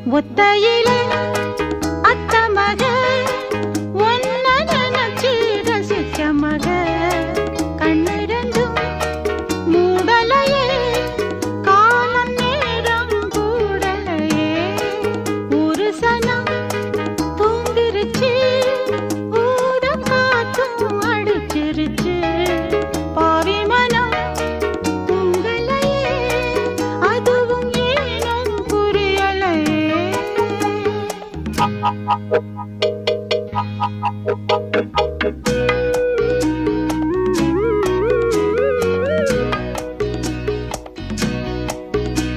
ஒத்தையிலே அத்த மக ஒன்ன நினைச்சு ரசிச்ச மக கண்ணிரண்டும் மூடலையே காலம் நேரம் கூடலையே ஒரு சனம் தூங்கிருச்சு ஊத காத்தும் அடிச்சிருச்சு பாவி மனம் தூங்கலையே அதுவும் ஏனும் புரியலையே